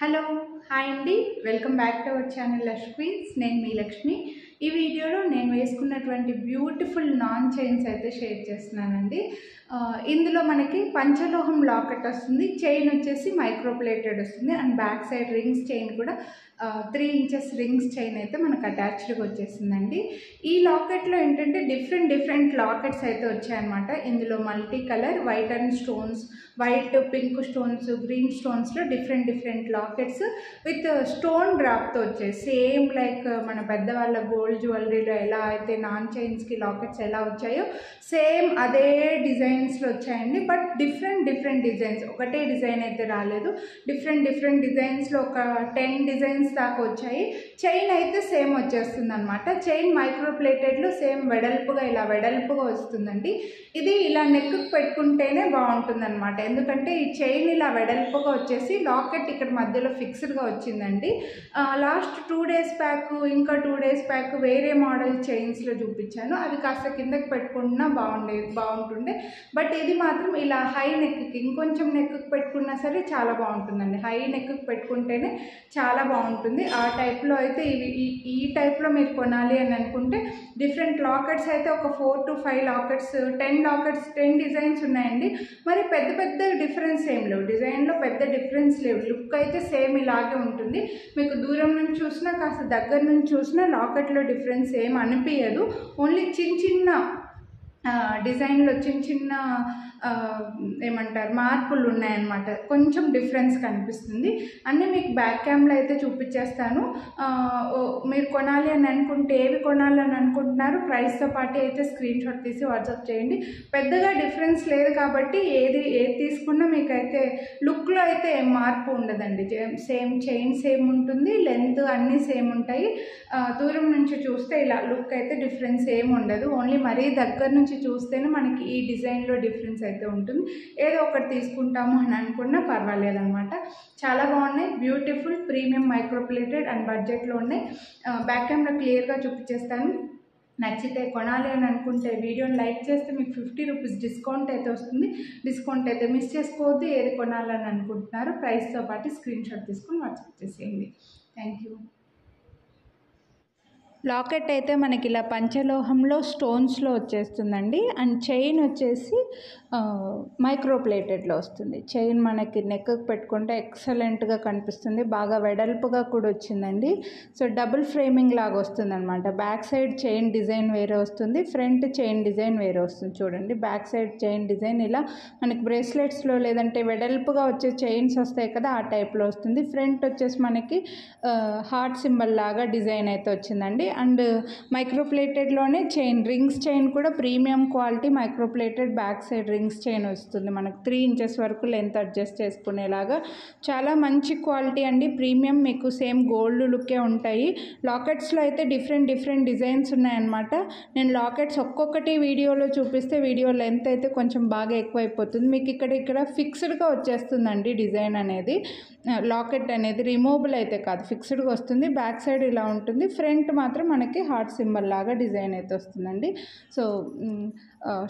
Hello hi అండి, welcome back to our channel Lakshmi's. నేను మీ లక్ష్మి. ఈ వీడియోలో నేను వేసుకున్నటువంటి బ్యూటిఫుల్ నాన్ చైన్స్ అయితే షేర్ చేస్తున్నానండి. ఇందులో మనకి పంచలోహం లాకెట్ వస్తుంది, చైన్ వచ్చేసి మైక్రోప్లేటెడ్ వస్తుంది and back side rings chain కూడా 3 ఇంచెస్ రింగ్స్ చైన్ అయితే మనకు అటాచ్డ్గా వచ్చేసిందండి. ఈ లాకెట్లో ఏంటంటే డిఫరెంట్ లాకెట్స్ అయితే వచ్చాయన్నమాట. ఇందులో multi colour white and stones, white pink stones, green స్టోన్స్లో డిఫరెంట్ లాకెట్స్ విత్ స్టోన్ డ్రాప్తో వచ్చాయి. సేమ్ లైక్ మన పెద్దవాళ్ళ గోల్డ్ జ్యువెలరీలో ఎలా అయితే నాన్ చైన్స్కి లాకెట్స్ ఎలా వచ్చాయో సేమ్ అదే డిజైన్స్లో వచ్చాయండి. బట్ డిఫరెంట్ డిజైన్స్, ఒకటే డిజైన్ అయితే రాలేదు. డిఫరెంట్ డిజైన్స్లో ఒక 10 డిజైన్స్ దాకా వచ్చాయి. చైన్ అయితే సేమ్ వచ్చేస్తుంది అనమాట. చైన్ మైక్రోప్లేటెడ్లో సేమ్ ఇలా వెడల్పుగా వస్తుందండి. ఇది ఇలా నెక్కు పెట్టుకుంటేనే బాగుంటుంది అనమాట. ఎందుకంటే ఈ చైన్ ఇలా వెడల్పుగా వచ్చేసి లాకెట్ ఇక్కడ మధ్యలో ఫిక్స్డ్గా వచ్చిందండి. లాస్ట్ 2 డేస్ బ్యాక్, ఇంకా 2 డేస్ బ్యాక్ వేరే మోడల్ చైన్స్లో చూపించాను. అది కాస్త కిందకి పెట్టుకున్నా బాగుంటుండే. బట్ ఇది మాత్రం ఇలా హై నెక్కి, ఇంకొంచెం నెక్కి పెట్టుకున్నా సరే చాలా బాగుంటుందండి. హై నెక్కి పెట్టుకుంటేనే చాలా బాగుంటుంది. ఆ టైప్లో అయితే ఈ టైప్లో మీరు కొనాలి అని అనుకుంటే డిఫరెంట్ లాకెట్స్ అయితే ఒక 4 to 5 లాకెట్స్, 10 డిజైన్స్ ఉన్నాయండి. మరి పెద్ద డిఫరెన్స్ ఏం లేవు, డిజైన్లో పెద్ద డిఫరెన్స్ లేవు. లుక్ అయితే సేమ్ ఇలాగే ఉంటుంది. మీకు దూరం నుంచి చూసినా కాస్త దగ్గర నుంచి చూసినా లాకెట్లో డిఫరెన్స్ ఏం అనిపించదు. ఓన్లీ చిన్న డిజైన్లో చిన్న ఏమంటారు మార్పులు ఉన్నాయన్నమాట. కొంచెం డిఫరెన్స్ కనిపిస్తుంది. అన్నీ మీకు బ్యాక్ క్యామ్లో అయితే చూపించేస్తాను. మీరు కొనాలి అని అనుకుంటే ఏవి కొనాలని అనుకుంటున్నారు ప్రైస్తో పాటు అయితే స్క్రీన్ షాట్ తీసి వాట్సాప్ చేయండి. పెద్దగా డిఫరెన్స్ లేదు కాబట్టి ఏది తీసుకున్నా మీకైతే లుక్లో అయితే ఏం మార్పు ఉండదండి. సేమ్ చైన్ సేమ్ ఉంటుంది, లెంత్ అన్నీ సేమ్ ఉంటాయి. దూరం నుంచి చూస్తే ఇలా లుక్ అయితే డిఫరెన్స్ ఏమి ఉండదు. ఓన్లీ మరీ దగ్గర నుంచి చూస్తేనే మనకి ఈ డిజైన్లో డిఫరెన్స్ అయితే ఉంటుంది. ఏదో ఒకటి తీసుకుంటాము అని అనుకున్నా పర్వాలేదన్నమాట. చాలా బాగున్నాయి, బ్యూటిఫుల్ ప్రీమియం మైక్రోప్లేటెడ్ అండ్ బడ్జెట్లో ఉన్నాయి. బ్యాక్ కెమెరా క్లియర్గా చూపించేస్తాను. నచ్చితే కొనాలి అని అనుకుంటే వీడియోని లైక్ చేస్తే మీకు 50 రూపీస్ డిస్కౌంట్ అయితే వస్తుంది. డిస్కౌంట్ అయితే మిస్ చేసుకోవద్దు. ఏది కొనాలని అనుకుంటున్నారో ప్రైస్తో పాటు స్క్రీన్ షాట్ తీసుకొని వాట్సాప్ చేసేయండి. Thank you. లాకెట్ అయితే మనకి ఇలా పంచలోహంలో స్టోన్స్లో వచ్చేస్తుందండి. అండ్ చైన్ వచ్చేసి మైక్రోప్లేటెడ్లో వస్తుంది. చైన్ మనకి నెక్కి పెట్టుకుంటే ఎక్సలెంట్గా కనిపిస్తుంది. బాగా వెడల్పుగా కూడా వచ్చిందండి. సో డబుల్ ఫ్రేమింగ్ లాగా వస్తుంది అనమాట. బ్యాక్ సైడ్ చైన్ డిజైన్ వేరే వస్తుంది, ఫ్రంట్ చైన్ డిజైన్ వేరే వస్తుంది. చూడండి, బ్యాక్ సైడ్ చైన్ డిజైన్ ఇలా మనకి బ్రేస్లెట్స్లో లేదంటే వెడల్పుగా వచ్చే చైన్స్ వస్తాయి కదా, ఆ టైప్లో వస్తుంది. ఫ్రంట్ వచ్చేసి మనకి హార్ట్ సింబల్ లాగా డిజైన్ అయితే వచ్చిందండి. అండ్ మైక్రోప్లేటెడ్లోనే చైన్, రింగ్స్ చైన్ కూడా premium quality microplated back side rings chain వస్తుంది. మనకు 3 ఇంచెస్ వరకు లెంత్ అడ్జస్ట్ చేసుకునేలాగా చాలా మంచి క్వాలిటీ అండి. ప్రీమియం, మీకు సేమ్ గోల్డ్ లుక్కే ఉంటాయి. లాకెట్స్లో అయితే డిఫరెంట్ డిజైన్స్ ఉన్నాయన్నమాట. నేను లాకెట్స్ ఒక్కొక్కటి వీడియోలో చూపిస్తే వీడియో లెంత్ అయితే కొంచెం బాగా ఎక్కువైపోతుంది. మీకు ఇక్కడ ఫిక్స్డ్గా వచ్చేస్తుందండి డిజైన్ అనేది. లాకెట్ అనేది రిమూవబుల్ అయితే కాదు, ఫిక్స్డ్గా వస్తుంది. బ్యాక్ సైడ్ ఇలా ఉంటుంది, ఫ్రంట్ మాత్రం మనకి హార్ట్ సింబల్ లాగా డిజైన్ అయితే వస్తుందండి. సో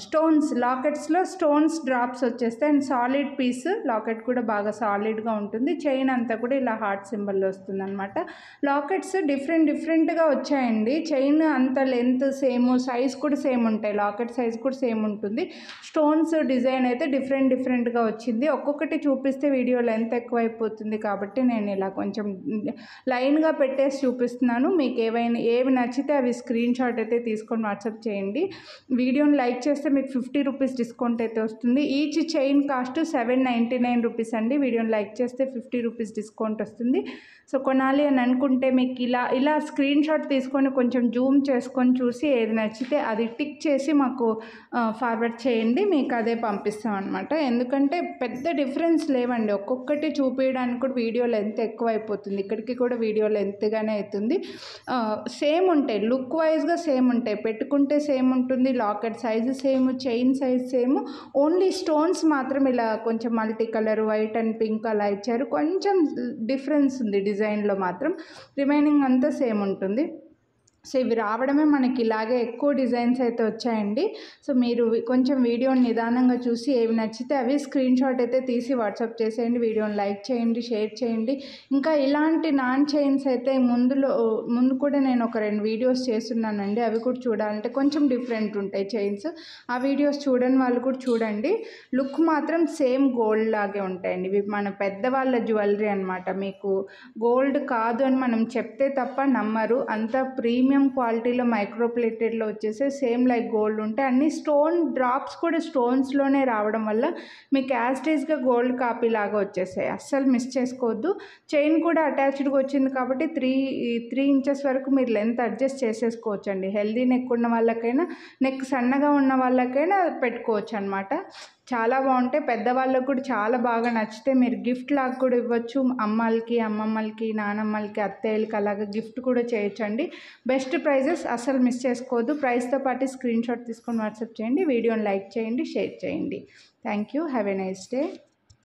స్టోన్స్, లాకెట్స్లో స్టోన్స్ డ్రాప్స్ వచ్చేస్తాయి. అండ్ సాలిడ్ పీస్, లాకెట్ కూడా బాగా సాలిడ్గా ఉంటుంది. చైన్ అంతా కూడా ఇలా హార్ట్ సింబల్లో వస్తుంది అనమాట. లాకెట్స్ డిఫరెంట్గా వచ్చాయండి. చైన్ అంత లెంత్ సేమ్, సైజ్ కూడా సేమ్ ఉంటాయి. లాకెట్ సైజ్ కూడా సేమ్ ఉంటుంది. స్టోన్స్ డిజైన్ అయితే డిఫరెంట్గా వచ్చింది. ఒక్కొక్కటి చూపిస్తే వీడియో లెంత్ ఎక్కువైపోతుంది కాబట్టి నేను ఇలా కొంచెం లైన్గా పెట్టేసి చూపిస్తున్నాను. మీకు ఏవి నచ్చితే అవి స్క్రీన్ షాట్ అయితే తీసుకొని వాట్సాప్ చేయండి. వీడియోని లైక్ చేస్తే మీకు 50 రూపీస్ డిస్కౌంట్ అయితే వస్తుంది. ఈచ్ చైన్ కాస్ట్ 799 రూపీస్ అండి. వీడియోని లైక్ చేస్తే 50 రూపీస్ డిస్కౌంట్ వస్తుంది. సో కొనాలి అని అనుకుంటే మీకు ఇలా స్క్రీన్ షాట్ తీసుకొని కొంచెం జూమ్ చేసుకొని చూసి ఏది నచ్చితే అది టిక్ చేసి మాకు ఫార్వర్డ్ చేయండి. మీకు అదే పంపిస్తాం అనమాట. ఎందుకంటే పెద్ద డిఫరెన్స్ లేవండి. ఒక్కొక్కటి చూపించడానికి కూడా వీడియో లెంత్ ఎక్కువ అయిపోతుంది. ఇక్కడికి కూడా వీడియో లెంత్గానే అవుతుంది. సేమ్ ఉంటాయి, లుక్ వైజ్గా సేమ్ ఉంటాయి, పెట్టుకుంటే సేమ్ ఉంటుంది. Locket size same, chain size same. Only stones మాత్రం ఇలా కొంచెం multi colour white and pink అలా ఇచ్చారు. కొంచెం డిఫరెన్స్ ఉంది డిజైన్లో మాత్రం, రిమైనింగ్ అంతా సేమ్ ఉంటుంది. సో ఇవి రావడమే మనకి ఇలాగే ఎక్కువ డిజైన్స్ అయితే వచ్చాయండి. సో మీరు కొంచెం వీడియోని నిదానంగా చూసి ఏవి నచ్చితే అవి స్క్రీన్ షాట్ అయితే తీసి వాట్సాప్ చేసేయండి. వీడియోని లైక్ చేయండి, షేర్ చేయండి. ఇంకా ఇలాంటి నాన్ చైన్స్ అయితే ముందు కూడా నేను ఒక 2 వీడియోస్ చేస్తున్నానండి. అవి కూడా చూడాలంటే కొంచెం డిఫరెంట్ ఉంటాయి చైన్స్. ఆ వీడియోస్ చూడని వాళ్ళు కూడా చూడండి. లుక్ మాత్రం సేమ్ గోల్డ్ లాగే ఉంటాయండి. ఇవి మన పెద్దవాళ్ళ జ్యువెలరీ అనమాట. మీకు గోల్డ్ కాదు అని మనం చెప్తే తప్ప నమ్మరు. అంత ప్రీమియం క్వాలిటీలో మైక్రో ప్లేటెడ్లో వచ్చేసి సేమ్ లైక్ గోల్డ్ ఉంటాయి. అన్ని స్టోన్ డ్రాప్స్ కూడా స్టోన్స్లోనే రావడం వల్ల మీకు యాస్టేజ్గా గోల్డ్ కాపీ లాగా వచ్చేసాయి. అస్సలు మిస్ చేసుకోవద్దు. చైన్ కూడా అటాచ్డ్గా వచ్చింది కాబట్టి 3 ఇంచెస్ వరకు మీరు లెంత్ అడ్జస్ట్ చేసేసుకోవచ్చు అండి. హెల్దీ నెక్ ఉన్న వాళ్ళకైనా, నెక్ సన్నగా ఉన్న వాళ్ళకైనా పెట్టుకోవచ్చు అనమాట. చాలా బాగుంటాయి. పెద్దవాళ్ళకు కూడా చాలా బాగా నచ్చితే మీరు గిఫ్ట్ లాగా కూడా ఇవ్వచ్చు. అమ్మలకి, అమ్మమ్మలకి, నానమ్మలకి, అత్తయ్యలకి అలాగా గిఫ్ట్ కూడా చేయొచ్చండి. బెస్ట్ ప్రైజెస్, అసలు మిస్ చేసుకోవద్దు. ప్రైస్తో పాటు స్క్రీన్ షాట్ తీసుకొని వాట్సాప్ చేయండి. వీడియోని లైక్ చేయండి, షేర్ చేయండి. Thank you. Have a nice day.